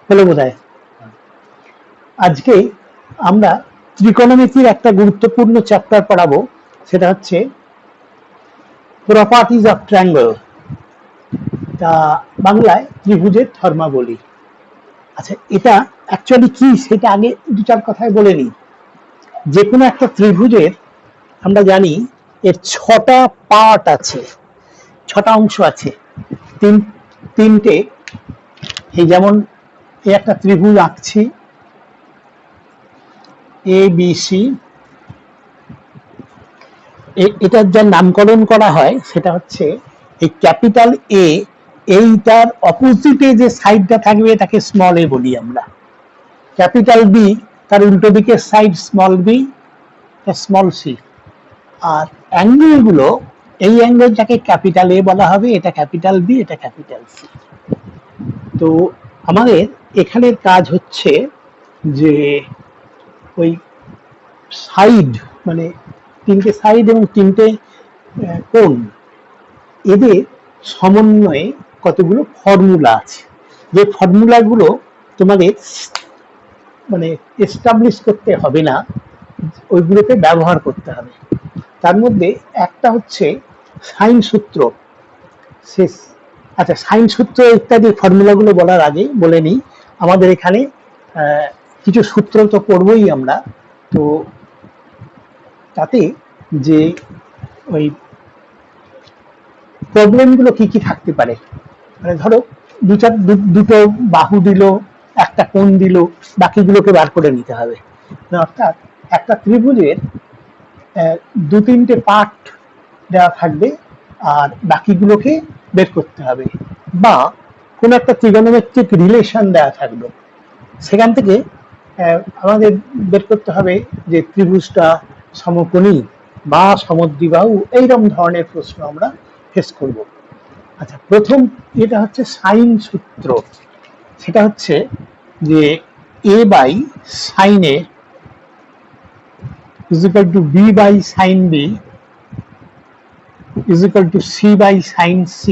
হলো বোধহয়। আজকে আমরা ত্রিকোণমিতির একটা গুরুত্বপূর্ণ চ্যাপ্টার পড়াবো, সেটা হচ্ছে প্রপার্টিজ অফ ট্রায়াঙ্গল, তা বাংলায় ত্রিভুজের ধর্মাবলী। আচ্ছা, এটা অ্যাকচুয়ালি কি সেটা আগে দু চার কথায় বলে নিই। যে কোনো একটা ত্রিভুজের আমরা জানি এর ছটা পার্ট আছে, ছটা অংশ আছে, তিনটে। এই যেমন এই একটা ত্রিভুজ আঁকছি, এ বি সি। এটার যা নামকরণ করা হয় সেটা হচ্ছে এই ক্যাপিটাল এ, এইটার অপোজিটে যে সাইডটা থাকবে এটাকে স্মল এ বলি আমরা। ক্যাপিটাল বি, তার উল্টো দিকের side small B, small C. আর অ্যাঙ্গেল গুলো, এই অ্যাঙ্গেলটাকে ক্যাপিটাল এ বলা হবে, এটা ক্যাপিটাল বি, এটা ক্যাপিটাল সি। তো আমাদের এখানের কাজ হচ্ছে যে ওই সাইড, মানে তিনটে সাইড এবং তিনটে কোণ, এদের সমন্বয়ে কতগুলো ফর্মুলা আছে, যে ফর্মুলাগুলো তোমাদের মানে এস্টাবলিশ করতে হবে না, ওইগুলোকে ব্যবহার করতে হবে। তার মধ্যে একটা হচ্ছে সাইন সূত্র। শেষ, আচ্ছা, সাইন সূত্র ইত্যাদি ফর্মুলাগুলো বলার আগে বলে নিই, আমাদের এখানে কিছু সূত্র তো পড়বই আমরা। তো তাতে যে ওই প্রবলেমগুলো কি কি থাকতে পারে, মানে ধরো দুটো বাহু দিল, একটা কোণ দিল, বাকিগুলোকে বার করে নিতে হবে। অর্থাৎ একটা ত্রিভুজের দু তিনটে পার্ট দেওয়া থাকবে আর বাকিগুলোকে বের করতে হবে, বা কোন একটা ত্রিগোণমিতিক রিলেশন দেওয়া থাকবে, সেখান থেকে আমাদের বের করতে হবে যে ত্রিভুজটা সমকোণী বা সমদ্বিবাহু, এইরকম ধরনের প্রশ্ন আমরা ফেস করব। আচ্ছা, প্রথম এটা হচ্ছে সাইন সূত্র। সেটা হচ্ছে যে a by sine a is equal to b by sin b is equal to c by sin c।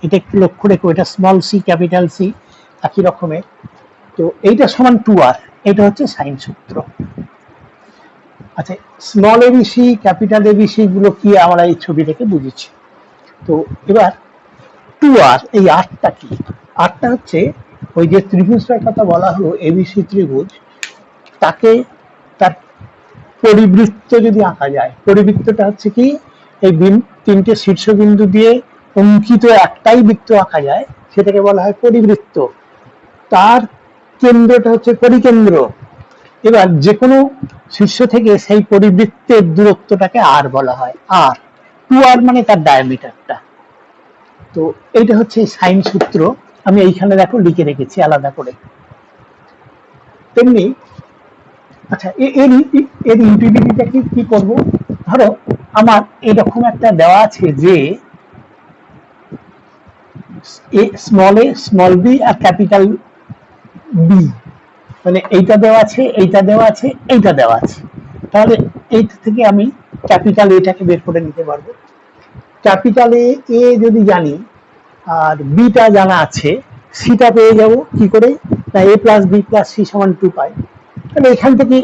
এটা একটু লক্ষ্য রেখো, এটা স্মল সি ক্যাপিটাল সি একই রকমের। তো এইটা সমান 2r, এটা হচ্ছে সাইন সূত্র। আচ্ছা, স্মল এবিসি ক্যাপিটাল এবিসি গুলো কি আমরা এই ছবি থেকে বুঝেছি। তো এবার 2r, এই আরটা কি? আরটা হচ্ছে ওই যে ত্রিভুজটার কথা বলা হলো এবিসি ত্রিভুজ, তাকে তার পরিবৃত্ত যদি আঁকা যায়, পরিবৃত্তটা হচ্ছে কি, এই তিনটে শীর্ষবিন্দু দিয়ে অঙ্কিত একটাই বৃত্ত আঁকা যায়, সেটাকে বলা হয় পরিবৃত্ত। তার কেন্দ্রটা হচ্ছে পরিকেন্দ্র। এবার যে কোনো শীর্ষ থেকে সেই পরিবৃত্তের দূরত্বটাকে আর বলা হয়, আর 2r মানে তার ডায়ামিটারটা। তো এইটা হচ্ছে সাইন সূত্র, আমি এইখানে দেখো লিখে রেখেছি আলাদা করে। তেমনি আচ্ছা, এর ইউটিলিটিটা কি করব, ধরো আমার এরকম একটা দেওয়া আছে যে স্মল এ, স্মল বি আর ক্যাপিটাল বি, মানে এইটা দেওয়া আছে, এইটা দেওয়া আছে, এইটা দেওয়া আছে। তাহলে এইটা থেকে আমি ক্যাপিটাল এটাকে বের করে নিতে পারবো। ক্যাপিটাল এ যদি জানি আর বিটা জানা আছে, সিটা পেয়ে যাব কি করে, না a plus B plus C সমান 2 পাই। তাহলে এখান থেকে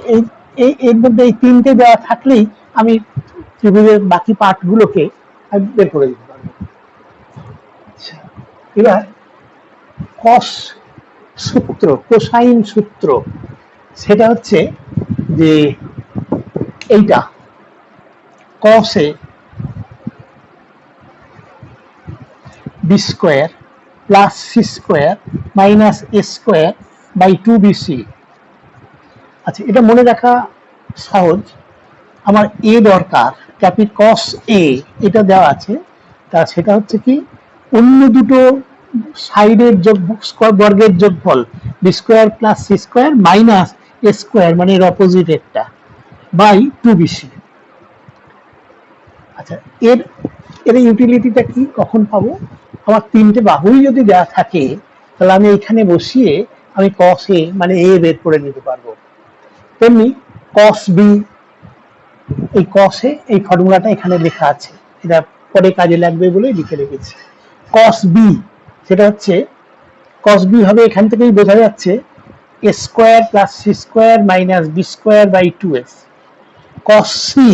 এর মধ্যে এই তিনটে দেওয়া থাকলেই আমি ত্রিভুজের বাকি পার্টগুলোকে বের করে দিতে পারবো। আচ্ছা, এবার কস সূত্র, কোসাইন সূত্র, সেটা হচ্ছে যে এইটা কসে B square plus C square minus A square by 2bc। আচ্ছা, এটা মনে রাখা সহজ। আমার এ দরকার, ক্যাপি কস এ, এটা দেওয়া আছে, তা সেটা হচ্ছে কি, অন্য দুটো সাইডের বর্গের যোগফল B square plus C square minus A square, মানে এর অপোজিটেরটা, বাই 2bc। আচ্ছা, এর ইউটিলিটিটা কি, কখন পাবো, আমার তিনটে বাহুই যদি দেওয়া থাকে, তাহলে আমি এখানে বসিয়ে আমি কস এ মানে এ বের করে নিতে পারবো। তেমনি কস বি, এই কসে এই ফর্মুলাটা এখানে লেখা আছে, এটা পরে কাজে লাগবে বলে লিখে রেখেছি। কস বি সেটা হচ্ছে কস বি হবে, এখান থেকেই বোঝা যাচ্ছে A square plus C square minus B square by 2s। Cos C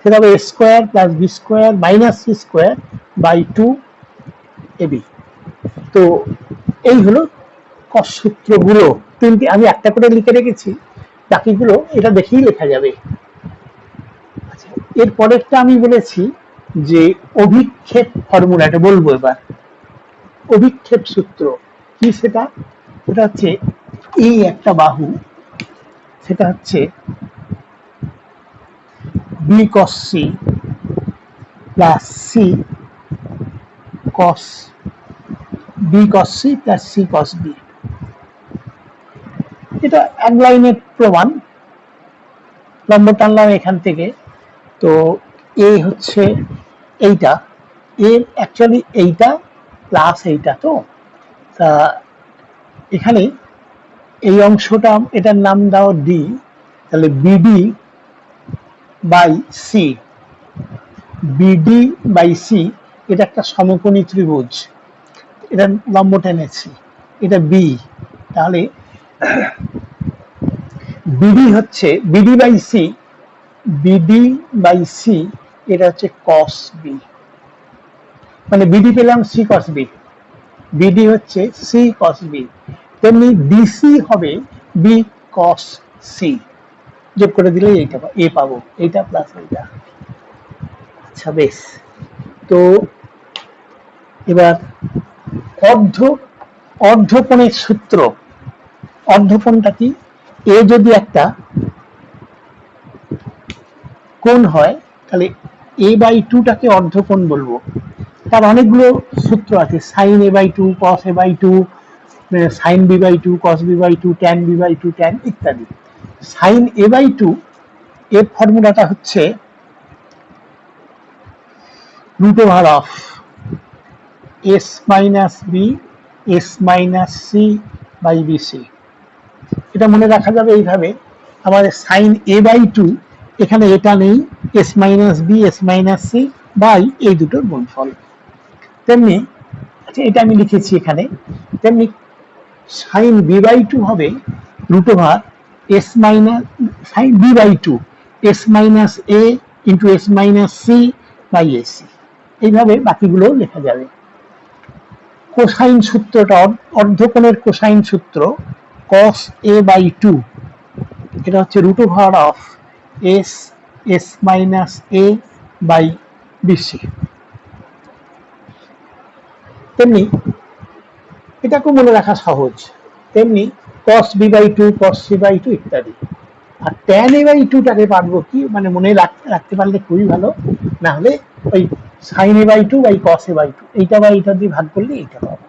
সেটা হবে A square plus B square minus C square by 2ab। তো এই হলো কস সূত্রগুলো তিনটি, আমি একটা করে লিখে রেখেছি, বাকিগুলো এটা দেখেই লেখা যাবে। আচ্ছা, এর পরেরটা আমি বলেছি যে অভিক্ষেপ ফর্মুলা, এটা বলবো এবার। অভিক্ষেপ সূত্র কি সেটা? সেটা হচ্ছে এই একটা বাহু, সেটা হচ্ছে B cos C plus C cos B cos C plus C cos B. এটা এক লাইনের প্রমাণ, লম্ব টানলাম এখান থেকে। তো এই হচ্ছে এইটা, এর অ্যাকচুয়ালি এইটা প্লাস এইটা। তো তা এখানে এই অংশটা, এটার নাম দাও ডি, তাহলে BD by C, BD by C এটা একটা সমকোণী ত্রিভুজ, এটা লম্ব টেনেছি, এটা বি, তাহলে বিডি হচ্ছে BD by C, BD by C এটা হচ্ছে কস বি, মানে বিডি পেলাম সি কস বি, বিডি হচ্ছে সি কস বি, তেমনি বিসি হবে বি কস সি, যোগ করে দিলে এইটা এ পাবো, এইটা প্লাস এইটা। আচ্ছা বেশ, তো এবার অর্ধকোণের সূত্র। অর্ধকোণটা কি? এ যদি একটা কোণ হয় তাহলে এ বাই 2টাকে অর্ধকোণ বলবো। তার অনেকগুলো সূত্র আছে, sine A by 2, cos A by 2, sine B by 2, cos B by 2, tan B by 2, tan ইত্যাদি। সাইন এ বাই 2 এর ফর্মুলাটা হচ্ছে root over of S minus B S minus C by BC. এটা মনে রাখা যাবে এইভাবে, আমাদের সাইন এ বাই 2, এখানে এটা নেই, S minus B S minus C by এই দুটোর গুণফল। তেমনি আচ্ছা এটা আমি লিখেছি এখানে, তেমনি সাইন বি বাই 2 হবে root over S minus sine B by 2 S minus A into S minus C by AC. এইভাবে বাকিগুলো লেখা যাবে। কোসাইন সূত্রটা, অর্ধকোণের কোসাইন সূত্র cos a বাই 2, এটা হচ্ছে root over of S S minus A by BC. তেমনি এটাকেও মনে রাখা সহজ, তেমনি cos b by 2 cos c by 2 ইত্যাদি। আর tan a বাই 2টাকে পারবো কি, মানে মনে রাখতে পারলে খুবই ভালো, না হলে ওই sin a by 2 by cos a by 2 এইটা বা এইটা দিয়ে ভাগ করলে এইটা পাবো।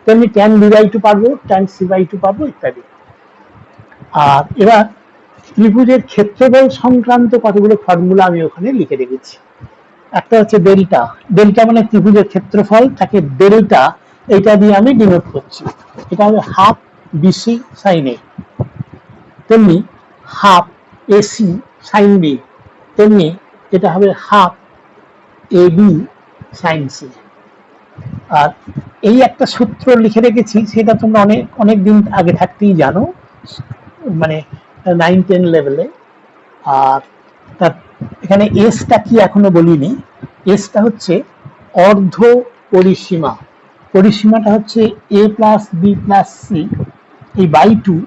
তেমনি tan b বাই 2 পারবো, tan c বাই 2 পাবো ইত্যাদি। আর এবার ত্রিভুজের ক্ষেত্রফল সংক্রান্ত কতগুলো ফর্মুলা আমি ওখানে লিখে রেখেছি। একটা হচ্ছে ডেল্টা, ডেল্টা মানে ত্রিভুজের ক্ষেত্রফল, তাকে ডেল্টা এইটা দিয়ে আমি ডিনোট করছি। এটা হবে হাফ বিসি সাইন এ, তেমনি হাফ এসি সাইন বি, তেমনি এটা হবে half A B sign C. আর এই একটা সূত্র লিখে রেখেছি, সেটা তোমরা অনেক অনেক দিন আগে থাকতেই জানো, মানে 9-10 লেভেলে। আর তার এখানে এসটা কি এখনো বলিনি, এসটা হচ্ছে অর্ধ পরিসীমা। পরিসীমাটা হচ্ছে এ প্লাস বি প্লাস সি এই বাই 2,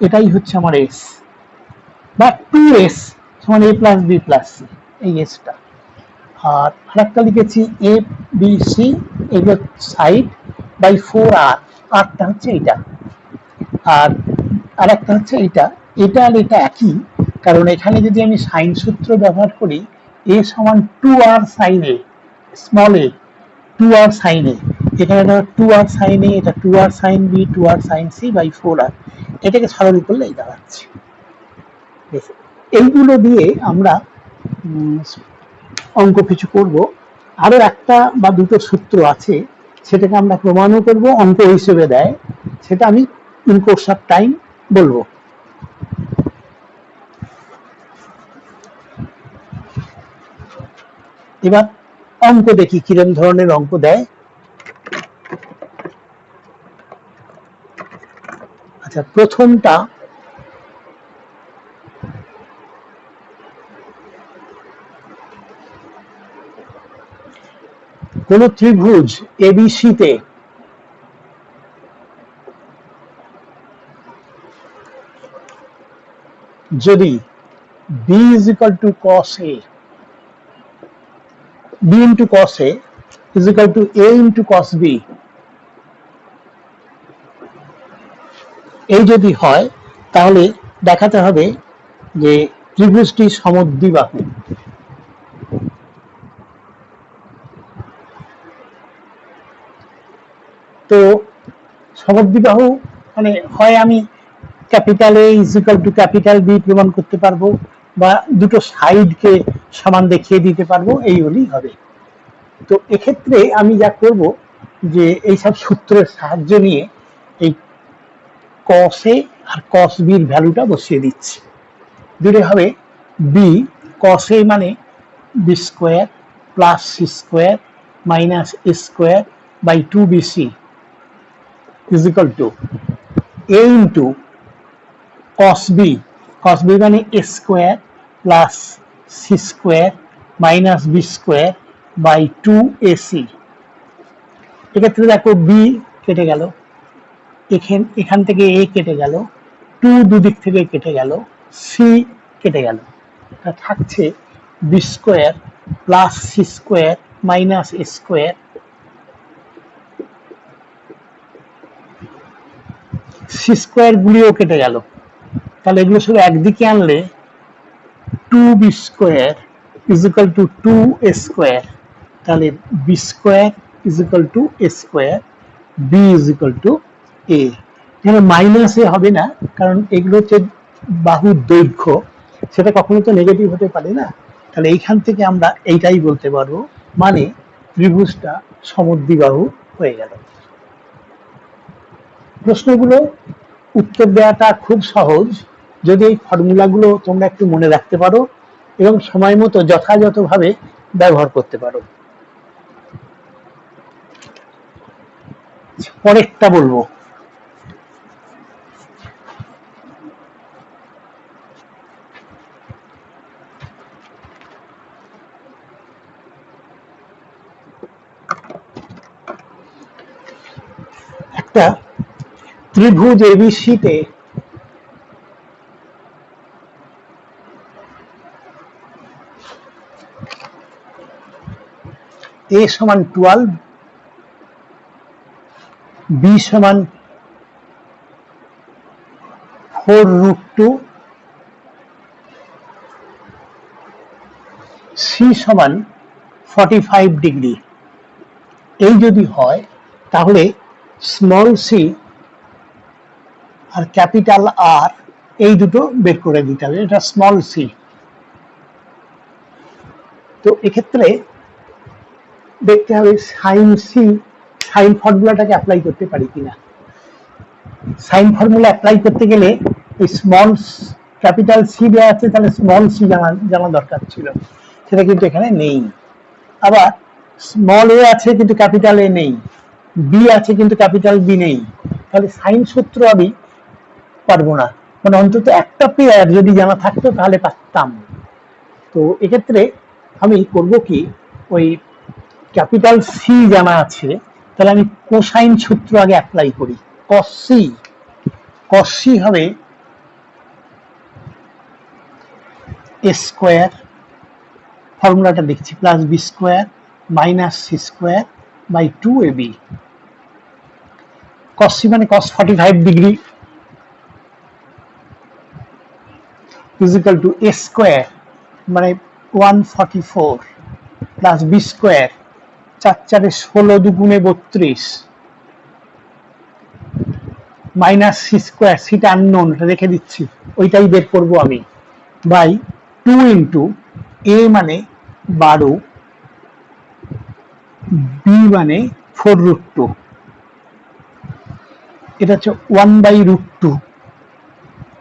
এটাই হচ্ছে আমার এস, বা 2s সমান এ প্লাস বি প্লাস সি, এই এসটা। আর আরেকটা লিখেছি এ বি সি, এগুলো সাইড বাই 4r, আরটা হচ্ছে এইটা। আর আরেকটা হচ্ছে এইটা, এটা আর এটা একই, কারণ এখানে যদি আমি সাইন সূত্র ব্যবহার করি, এ সমান 2r sine A, small a 2r sine A, এখানে 2r সাইন এ, এটা 2r sine B 2r sine C by 4r, এটাকে সরল করলে এই দাঁড়াচ্ছে। এইগুলো দিয়ে আমরা অঙ্ক কিছু করব। আরো একটা বা দুটো সূত্র আছে, সেটাকে আমরা প্রমাণও করব, অঙ্ক হিসেবে দেয়, সেটা আমি ইন কোর্স অফ টাইম বলবো। এবার অঙ্ক দেখি কিরকম ধরনের অঙ্ক দেয়। আচ্ছা, প্রথমটা কোন ত্রিভুজ এবিসি তে যদি b is equal to cos a, b into cos a is equal to a into cos b, এই যদি হয় তাহলে দেখাতে হবে যে ত্রিভুজটি সমদ্বিবাহু। তো সমদ্বিবাহু মানে হয় আমি capital A is equal to capital B প্রমাণ করতে পারবো, বা দুটো সাইডকে সমান দেখিয়ে দিতে পারবো, এই হলেই হবে। তো এক্ষেত্রে আমি যা করব যে এইসব সূত্রের সাহায্য নিয়ে এই cos a R cos b এর ভ্যালুটা বসিয়ে দিচ্ছি। দিলে হবে b cos a মানে b square plus c square minus a square by 2bc is equal to a into cos b মানে a square plus c square minus b square by 2ac। এক্ষেত্রে দেখো b কেটে গেল, এখান থেকে a কেটে গেল, 2 দুদিক থেকে কেটে গেল, c কেটে গেল, তা থাকছে b square plus c square minus a square, c square গুলিও কেটে গেল, তাহলে এগুলো শুধু একদিকে আনলে 2b square is equal two 2a square, তাহলে b square is equal two a square, b is equal two a। এখানে মাইনাস এ হবে না, কারণ এগুলো হচ্ছে বাহুর দৈর্ঘ্য, সেটা কখনো তো নেগেটিভ হতে পারে না, তাহলে এইখান থেকে আমরা এইটাই বলতে পারবো, মানে ত্রিভুজটা সমদ্বিবাহু হয়ে গেল। প্রশ্নগুলো উত্তর দেওয়াটা খুব সহজ, যদি এই ফর্মুলাগুলো তোমরা একটু মনে রাখতে পারো এবং সময় মতো যথাযথভাবে ব্যবহার করতে পারো। পরেরটা বলবো, একটা ত্রিভুজ এবিসি তে a সমান 12, b সমান 4√2, c সমান 45 ডিগ্রি, এই যদি হয় তাহলে স্মল সি আর ক্যাপিটাল আর এই দুটো বের করে দিতে হবে, এটা স্মল সি। তো এক্ষেত্রে দেখতে হবে সাইন সি, সাইন ফর্মুলাটাকে অ্যাপ্লাই করতে পারি কিনা। সাইন ফর্মুলা অ্যাপ্লাই করতে গেলে এই স্মল ক্যাপিটাল সি দেওয়া আছে, তাহলে স্মল সি জানা দরকার ছিল, সেটা কিন্তু এখানে নেই। আবার স্মল এ আছে কিন্তু ক্যাপিটাল এ নেই, বি আছে কিন্তু ক্যাপিটাল বি নেই, তাহলে সাইন সূত্র আমি পারবো না, মানে অন্তত একটা পেয়ার যদি জানা থাকতো তাহলে পারতাম। তো এক্ষেত্রে আমি করব কি, ওই ক্যাপিটাল সি জানা আছে, তাহলে আমি কোসাইন সূত্র আগে অ্যাপ্লাই করি। cos c হবে a স্কয়ার, ফর্মুলাটা দেখছি, plus b square minus c square by 2ab। cos c মানে cos 45 degree is equal to a square মানে 144 প্লাস b স্কয়ার, 4 4 16 দুগুণে 32, মাইনাস সি স্কয়ার, সিটা আননোন, এটা রেখে দিচ্ছি, ওইটাই বের করবো আমি, বাই 2 ইন্টু এ মানে 12, বি মানে 4√2, এটা হচ্ছে 1/√2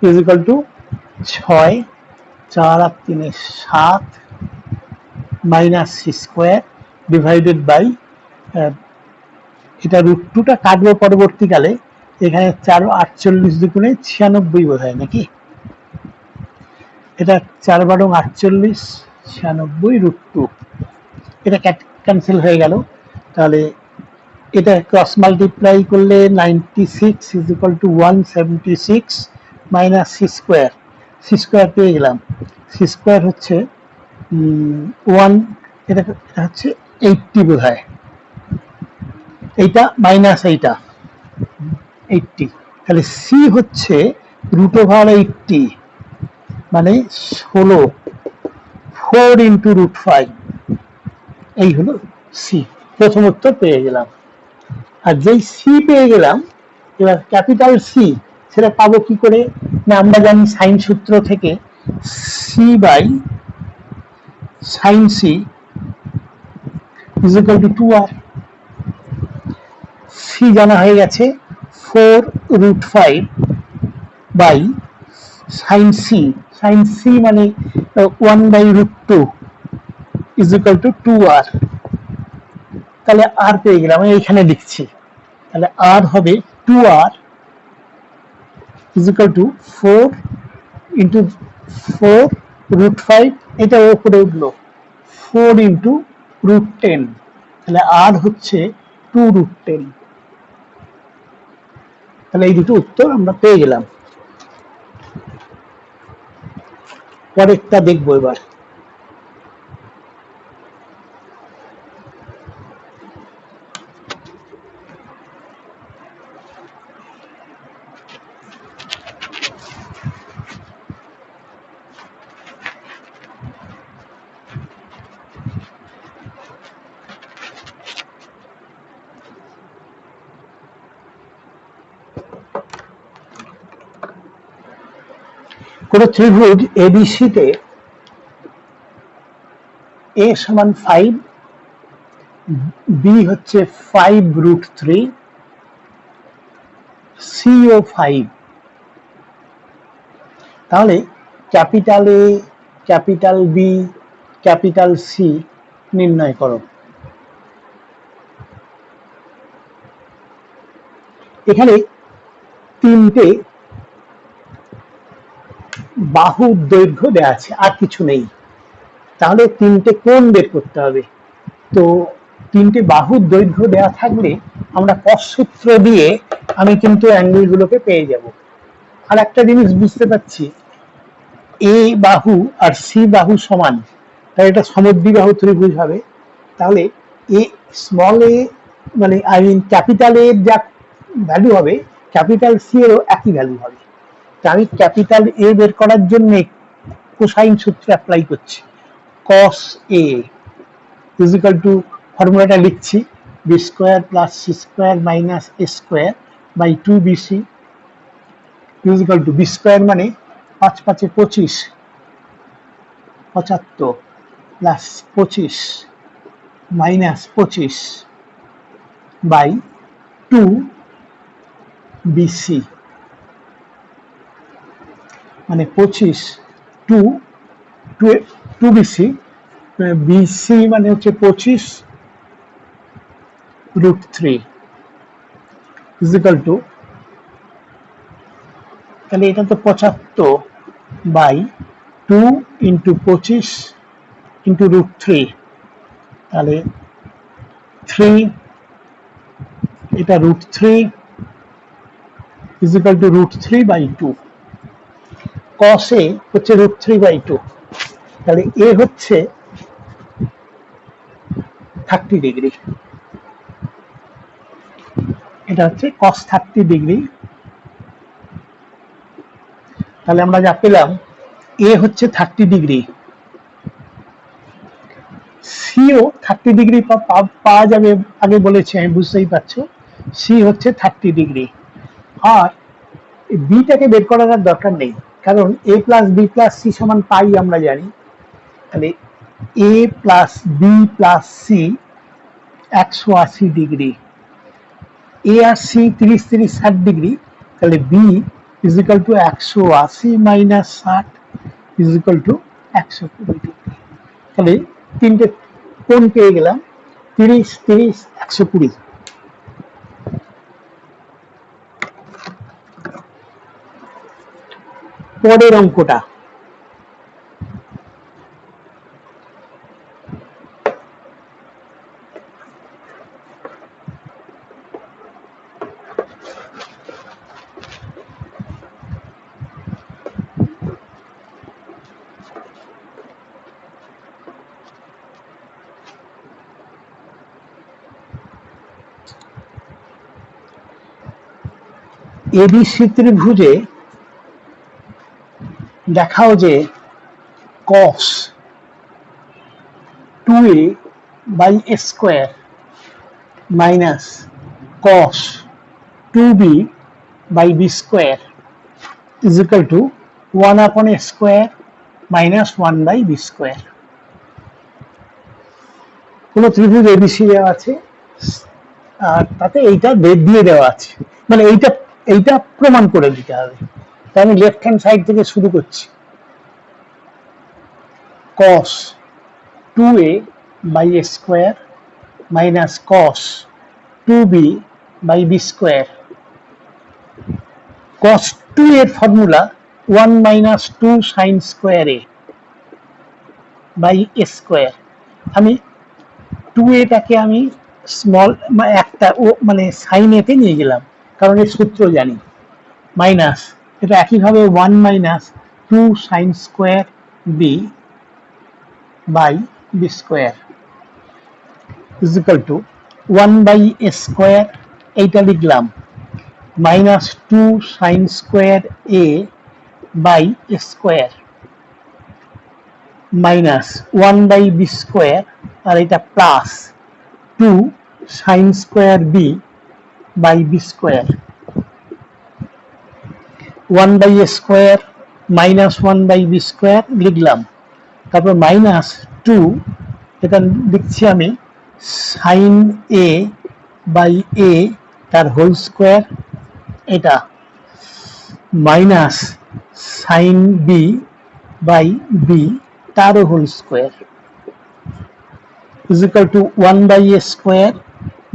ইজ ইকুয়াল টু 6, 4 আর 3 7 minus C square divided by, এটা √2টা কাটবো পরবর্তীকালে, এখানে 4 × 48 দুগুণে 96 বোধ হয় নাকি, এটা 4 × 48 96 √2, এটা ক্যান্সেল হয়ে গেল। তাহলে এটা ক্রস মাল্টিপ্লাই করলে 96 = 176 minus C square, C square পেয়ে গেলাম। সি স্কোয়ার হচ্ছে 1, এটা হচ্ছে 80 বোধ হয়, এইটা মাইনাস এইটা 80, তাহলে সি হচ্ছে √80 মানে 16, 4 × √5, এই হলো সি। প্রথম উত্তর পেয়ে গেলাম। আর যেই সি পেয়ে গেলাম, এবার ক্যাপিটাল সি সেটা পাবো কি করে না, আমরা জানি সাইন সূত্র থেকে C by sine C = 2r। C জানা হয়ে গেছে 4√5 by sine C, sine C মানে 1/√2 = 2r। তাহলে আর পেয়ে গেলাম, আমি এইখানে লিখছি। তাহলে আর হবে 2r = 4 × 4√5, এটা উপরে উঠলো 4 × √10, তাহলে আর হচ্ছে 2√10। তাহলে এই দুটো উত্তর আমরা পেয়ে গেলাম। পরেরটা দেখবো এবার। কোন ত্রিভুজ এবিসি তে এ সমান 5, বি হচ্ছে 5√3, সি ও 5, তাহলে capital A, capital B, capital C নির্ণয় করো। এখানে তিনটে বাহুর দৈর্ঘ্য দেওয়া আছে, আর কিছু নেই। তাহলে তিনটে কোণ বের করতে হবে। তো তিনটে বাহুর দৈর্ঘ্য দেওয়া থাকলে আমরা কস সূত্র দিয়ে আমি কিন্তু অ্যাঙ্গেল গুলোকে পেয়ে যাব। আর একটা জিনিস বুঝতে পারছি, এ বাহু আর সি বাহু সমান, তাহলে এটা সমদ্বিবাহু ত্রিভুজ হবে। তাহলে এ স্মল এ মানে আই মিন ক্যাপিটাল এর যা ভ্যালু হবে, ক্যাপিটাল সি এরও একই ভ্যালু হবে। তা আমি ক্যাপিটাল এ বের করার জন্য কোসাইন সূত্র অ্যাপ্লাই করছি। cos a = ফর্মুলাটা লিখছি, B square plus C square minus A square by 2bc = B square মানে 5 × 5 = 25, 75 প্লাস 25 মাইনাস 25 বাই 2bc মানে 25 2bc, বিসি মানে হচ্ছে 25√3 = তাহলে এটা তো 75 বাই 2 × 25 × √3, তাহলে 3, এটা √3 = √3/2। cos a হচ্ছে √3/2, তাহলে এ হচ্ছে 30 ডিগ্রি, এটা হচ্ছে cos 30 ডিগ্রি। তাহলে আমরা যা পেলাম, এ হচ্ছে 30 ডিগ্রি, সিও 30 ডিগ্রি পাওয়া যাবে, আগে বলেছি আমি, বুঝতেই পারছো। সি হচ্ছে 30 ডিগ্রি। আর বিটাকে বের করার আর দরকার নেই, কারণ a + b + c = পাই আমরা জানি। তাহলে a + b + c 180 degree, A R C 30 30 60 degree, তাহলে বি = 180 মাইনাস 60 = 120 ডিগ্রি। তাহলে তিনটে কোণ পেয়ে গেলাম, 30 30 120। পরের অঙ্কটা এবিসি ত্রিভুজে দেখাও যে cos 2a by a square minus cos 2b by b square is equal to 1 upon a square minus 1 by b square. কোন ত্রিভুজ এবিসি দেওয়া আছে আর তাতে এইটা বেদ দিয়ে দেওয়া আছে, মানে এইটা প্রমাণ করে দিতে হবে। তাই আমি লেফট হ্যান্ড সাইড থেকে শুরু করছি। cos 2a by a square minus cos 2b by b square. cos 2 এর formula 1 minus 2 sin square a by a square. আমি 2a টাকে আমি স্মল একটা মানে সাইন এতে নিয়ে গেলাম কারণ এর সূত্র জানি, মাইনাস এটা একইভাবে 1 minus 2 sin square b by b square is equal to 1 by a square, এইটা লিখলাম minus 2 sin square a by a square minus 1 by b square আর এটা plus 2 sin square b by b square. 1 by a square minus 1 by b square লিখলাম, তারপর minus 2 এটা লিখছি আমি sin a by a তার whole square, এটা minus sin b by b তারও whole square is equal to 1 by a square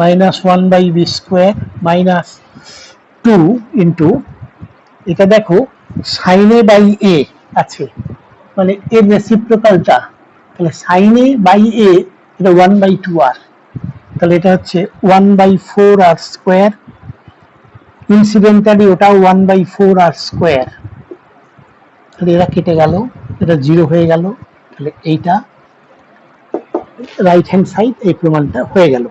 minus 1 by b square minus 2 into এটা দেখো sin a by a আছে মানে এর রেসিপ্রোকালটা, তাহলে sin a by a এটা 1 by 2r, তাহলে এটা হচ্ছে 1 by 4r স্কোয়ার, ইনসিডেন্টালি ওটাও 1 by 4r স্কোয়ার, তাহলে এরা কেটে গেল, এটা 0 হয়ে গেল, তাহলে এইটা রাইট হ্যান্ড সাইড এই প্রমাণটা হয়ে গেল।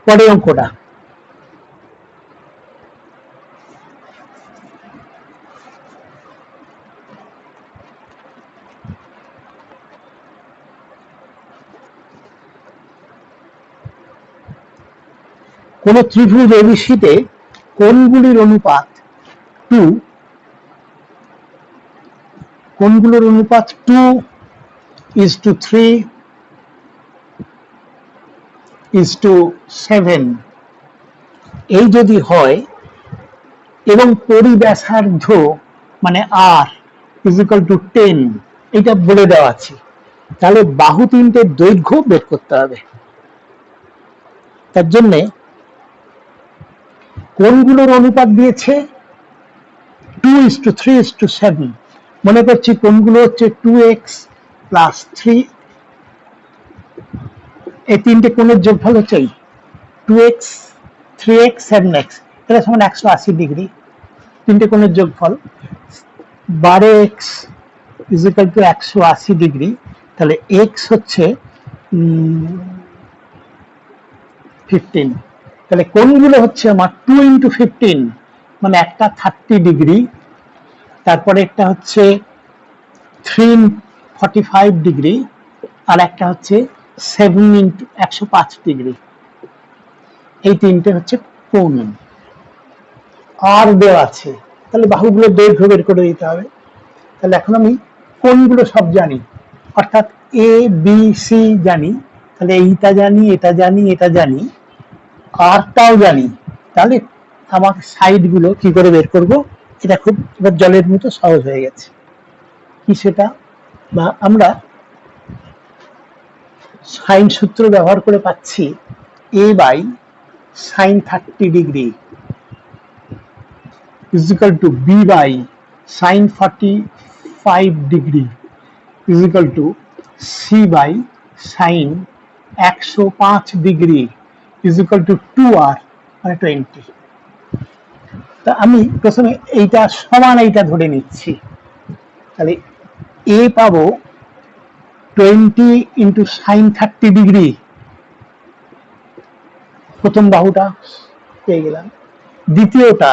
পরের অঙ্কটা কোন ত্রিভুজ এবিসিতে কোণগুলির অনুপাত 2 3 7 এই যদি হয় এবং পরিব্যাসার্ধ মানে r is equal to 10 এটা বলে দেওয়া আছে, তাহলে বাহু তিনটের দৈর্ঘ্য বের করতে হবে। তার জন্য কোণগুলোর অনুপাত দিয়েছে 2:3:7, মনে করছি কোণগুলো হচ্ছে 2x plus 3, এই তিনটে কোণের যোগফল হচ্ছে 2x 3x 7x, এটা সমান 180 ডিগ্রি, তিনটে কোণের যোগফল 12x is equal to 180 degree, তাহলে x হচ্ছে 15, তাহলে কোণগুলো হচ্ছে আমার 2 into 15 মানে একটা 30 ডিগ্রি, তারপরে একটা হচ্ছে 345 ডিগ্রি আর একটা হচ্ছে 7 into 105 ডিগ্রি, এই তিনটে হচ্ছে কোণ। আর দেওয়া আছে, তাহলে বাহুগুলোর দৈর্ঘ্য বের করে দিতে হবে। তাহলে এখন আমি কোণগুলো সব জানি, অর্থাৎ এ বি সি জানি, তাহলে এইটা জানি, এটা জানি, এটা জানি, আরটাও জানি, তাহলে আমার সাইড গুলো কি করে বের করব, এটা খুব এবার জলের মতো সহজ হয়ে গেছে। কি সেটা, বা আমরা সাইন সূত্র ব্যবহার করে পাচ্ছি a by sine 30 degree is equal to b by sin 45 degree is equal to c by sin 105 degree is equal to 2r মানে 20। তা আমি প্রথমে এইটা সমান এইটা ধরে নিচ্ছি, তাহলে a পাবো 20 ইন্টু সাইন 30 ডিগ্রি, প্রথম বাহুটা পেয়ে গেলাম। দ্বিতীয়টা,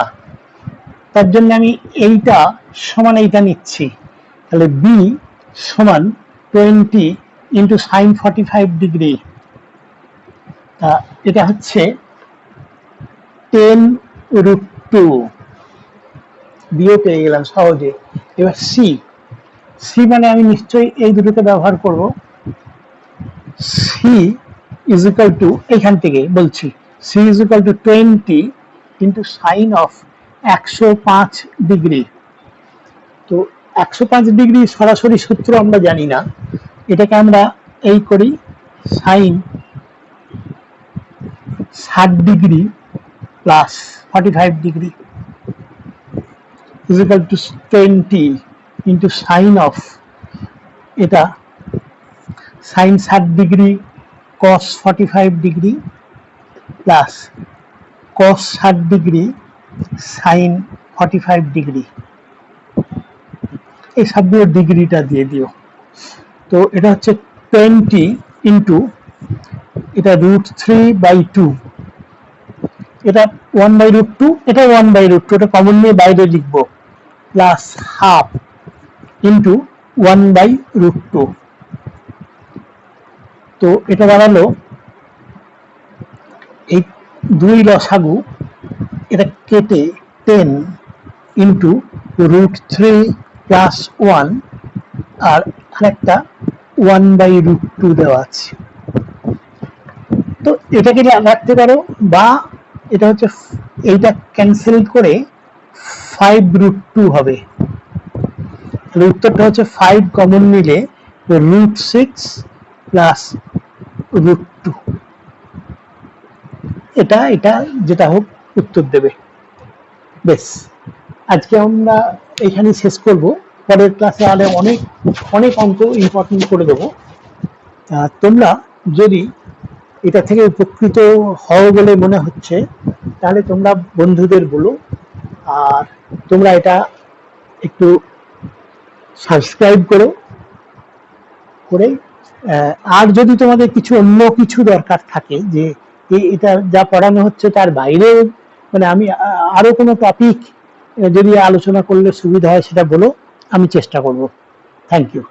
তার জন্য আমি এইটা সমান এইটা নিচ্ছি, তাহলে b সমান 20 ইন্টু সাইন 45 ডিগ্রি, এটা হচ্ছে 10√2, বিও পেয়ে গেলাম সহজে। এবার সি, সি মানে আমি নিশ্চয়ই এই দুটোকে ব্যবহার করব। সি ইজ ইকুয়াল টু, এখান থেকে বলছি, C is equal to 20 into sine of 105 degree. তো 105 ডিগ্রি সরাসরি সূত্র আমরা জানি না, এটাকে আমরা এই করি sine 60 degree plus 45 degree is equal to 20 into sin of, এটা sin 60 degree cos 45 degree plus cos 60 degree sin 45 degree, এই সবগুলো ডিগ্রিটা দিয়ে দিও। তো এটা হচ্ছে 20 ইন্টু, এটা √3/2, এটা 1/√2, এটা 1/√2, এটা কমন নিয়ে বাইরে লিখবো, প্লাস হাফ ইন্টু 1/√2। তো এটা দাঁড়ালো, এই 2 লসাগু, এটা কেটে 10 ইন্টু √3 প্লাস 1, আর আরেকটা 1/√2 দেওয়া আছে। তো এটাকে রাখতে পারো, বা এটা হচ্ছে এইটা ক্যান্সেল করে 5√2 হবে, তাহলে উত্তরটা হচ্ছে 5 কমন নিলে √6 প্লাস √2, এটা এটা যেটা হোক উত্তর দেবে। বেশ, আজকে আমরা এখানে শেষ করব, পরের ক্লাসে আরো অনেক অনেক অঙ্ক ইম্পর্টেন্ট করে দেবো। তোমরা যদি এটা থেকে উপকৃত হও বলে মনে হচ্ছে, তাহলে তোমরা বন্ধুদের বলো, আর তোমরা এটা একটু সাবস্ক্রাইব করো, করে আর যদি তোমাদের কিছু অন্য কিছু দরকার থাকে, যে এটা যা পড়ানো হচ্ছে তার বাইরে, মানে আমি আরো কোনো টপিক যদি আলোচনা করলে সুবিধা হয় সেটা বলো, আমি চেষ্টা করব। Thank you.